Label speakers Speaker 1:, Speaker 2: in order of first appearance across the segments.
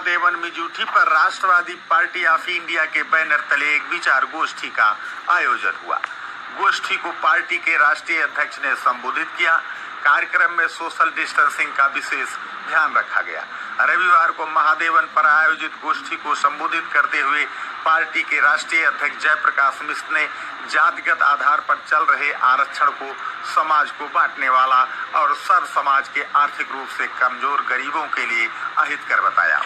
Speaker 1: महादेवन मिजूठी पर राष्ट्रवादी party of India के banner तले एक विचार गोष्ठी का आयोजन हुआ। गोष्ठी को पार्टी के राष्ट्रीय अध्यक्ष ने संबोधित किया। कार्यक्रम में सोशल डिस्टेंसिंग का विशेष ध्यान रखा गया। रविवार को महादेवन पर आयोजित गोष्ठी को संबोधित करते हुए पार्टी के राष्ट्रीय अध्यक्ष जयप्रकाश मिश्र ने जातिगत आधार पर चल रहे आरक्षण को समाज को बांटने वाला और सर्व समाज के आर्थिक रूप से कमजोर गरीबों के लिए अहितकर बताया।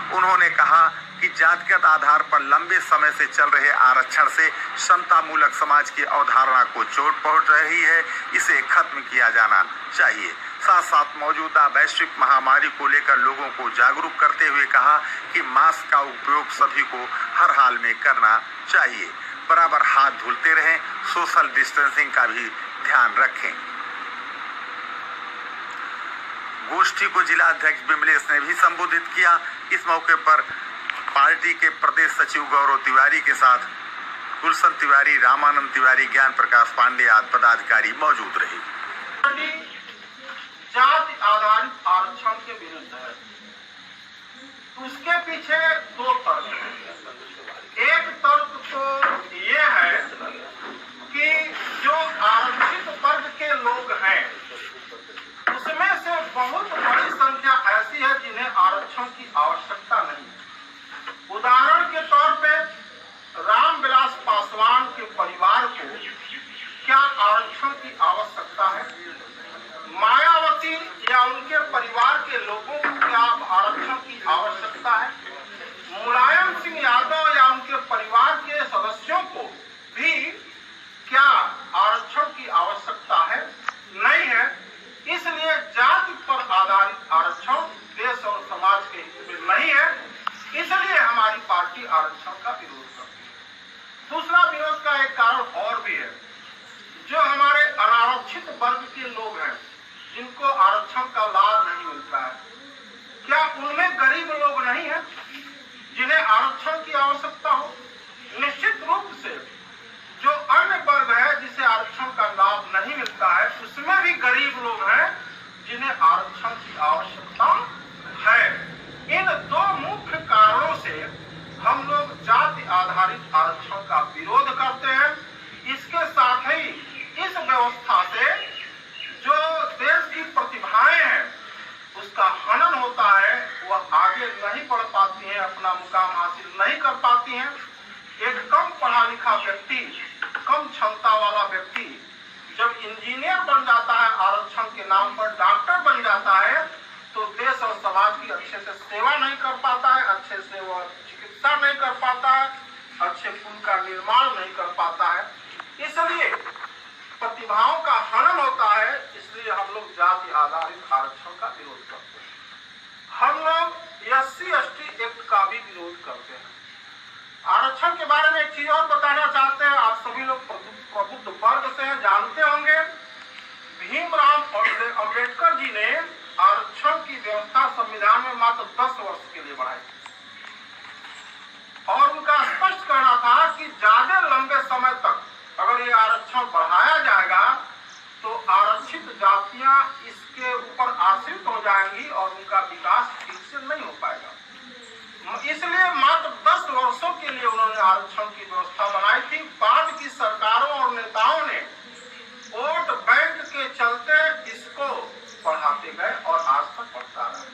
Speaker 1: उन्होंने कहा कि जातिगत आधार पर लंबे समय से चल रहे आरक्षण से समतामूलक समाज की अवधारणा को चोट पहुंच रही है। इसे खत्म किया जाना चाहिए। साथ साथ मौजूदा वैश्विक महामारी को लेकर लोगों को जागरूक करते हुए कहा कि मास्क का उपयोग सभी को हर हाल में करना चाहिए। बराबर हाथ धुलते रहें, सोशल डिस्टेंसिंग का भी ध्यान रखें। गोष्ठी को जिला अध्यक्ष विमलेश ने भी संबोधित किया। इस मौके पर पार्टी के प्रदेश सचिव गौरव तिवारी के साथ गुलशन तिवारी, रामानंद तिवारी, ज्ञान प्रकाश पांडे आदि पदाधिकारी मौजूद रहे।
Speaker 2: जाति आधारित आरक्षण के विरुद्ध है। उसके पीछे दो तर्क हैं। एक तर्क तो ये है कि जो आरक्षित वर्ग के लोग हैं उसमें से बहुत बड़ी संख्या ऐसी है जिन्हें आरक्षण की आवश्यकता नहीं है। उदाहरण के तौर पे रामविलास पासवान के परिवार को क्या आरक्षण की आवश्यकता है? मायावती या उनके परिवार के लोगों को क्या आरक्षण की आवश्यकता है? मुलायम सिंह यादव या उनके परिवार के सदस्यों को भी क्या आरक्षण की आवश्यकता है? नहीं है। इसलिए जाति पर आधारित आरक्षण देश और समाज के हित में नहीं है। इसलिए हमारी पार्टी आरक्षण का विरोध करती है। दूसरा विरोध का एक कारण और भी है। जो हमारे अनारक्षित वर्ग के लोग हैं जिनको आरक्षण का लाभ नहीं मिलता है, क्या उनमें गरीब लोग नहीं हैं जिन्हें आरक्षण की आवश्यकता हो? निश्चित रूप से जो अन्य वर्ग है जिसे आरक्षण का लाभ नहीं मिलता है उसमें भी गरीब लोग हैं जिन्हें आरक्षण की आवश्यकता है। इन दो मुख्य कारणों से हम लोग जाति आधारित आरक्षण का विरोध करते हैं। इसके साथ ही इस व्यवस्था से जो देश की प्रतिभाएं हैं उसका हनन होता है, वह आगे नहीं बढ़ पाती हैं, अपना मुकाम हासिल नहीं कर पाती हैं। एक कम पढ़ा लिखा व्यक्ति, कम क्षमता वाला व्यक्ति जब इंजीनियर बन जाता है, आरक्षण के नाम पर डॉक्टर बन जाता है, तो देश और समाज की अच्छे से सेवा नहीं कर पाता है, अच्छे से वह चिकित्सा नहीं कर पाता है, अच्छे पुल का निर्माण नहीं कर पाता है। इसलिए प्रतिभाओं का हनन होता है। इसलिए हम लोग जाति आधारित आरक्षण का विरोध करते हैं। हम लोग SC/ST एक्ट का भी विरोध करते हैं। आरक्षण के बारे में एक चीज और बताना चाहते हैं। आप सभी लोग प्रबुद्ध वर्ग से जानते होंगे, भीमराव अम्बेडकर जी ने आरक्षण की व्यवस्था संविधान में मात्र 10 वर्ष के लिए बढ़ाई और उनका स्पष्ट कहना था कि ज्यादा लंबे समय तक अगर ये आरक्षण बढ़ाया जाएगा तो आरक्षित जातियां इसके ऊपर आश्रित हो जाएंगी और उनका विकास ठीक से नहीं हो पाएगा। इसलिए मात्र 10 वर्षों के लिए उन्होंने आरक्षण की व्यवस्था बनाई थी। बाद की सरकारों और नेताओं ने वोट बैंक के चलते इसको बढ़ाते गए और आज तक बढ़ता रहा।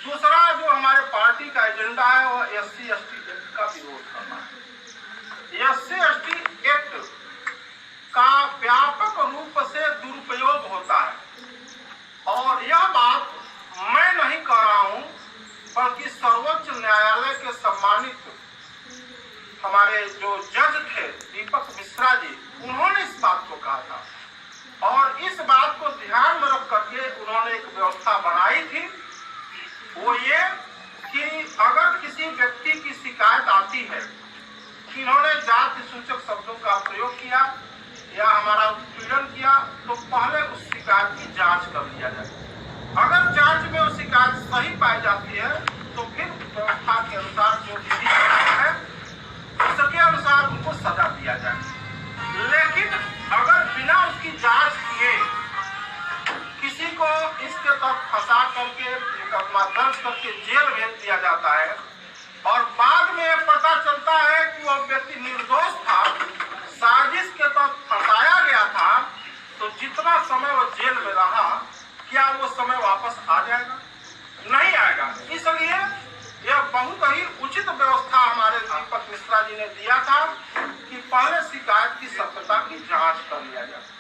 Speaker 2: दूसरा जो हमारे पार्टी का एजेंडा है वह SC/ST एक्ट का विरोध करना है। SC/ST एक्ट का व्यापक रूप से दुरुपयोग होता है और यह बात मैं नहीं कह रहा हूं बल्कि सर्वोच्च न्यायालय के सम्मानित हमारे जो जज थे दीपक मिश्रा जी, उन्होंने इस बात को कहा था और इस बात को ध्यान में रख करके उन्होंने एक व्यवस्था बनाई थी। वो ये कि अगर किसी व्यक्ति की शिकायत आती है कि इन्होंने जाति सूचक शब्दों का प्रयोग किया या हमारा उत्पीड़न किया, तो पहले उस शिकायत की जांच कर लिया जाए। अगर जांच में वो शिकायत सही पाई जाती है तो फिर व्यवस्था के अनुसार जो विधि है उसके अनुसार उनको सजा दिया जाए। लेकिन अगर बिना उसकी जांच किए किसी को इसके तहत फंसा करके मुकदमा दर्ज करके जेल भेज दिया जाता है और बाद में यह पता चलता है कि वह व्यक्ति निर्दोष था, साजिश के तहत फंसाया गया था, तो जितना समय वह जेल में रहा क्या वो समय वापस आ जाएगा? नहीं आएगा। इसलिए यह बहुत ही उचित व्यवस्था हमारे दीपक मिश्रा जी ने दिया था कि पहले शिकायत की सत्यता की जांच कर लिया जाए।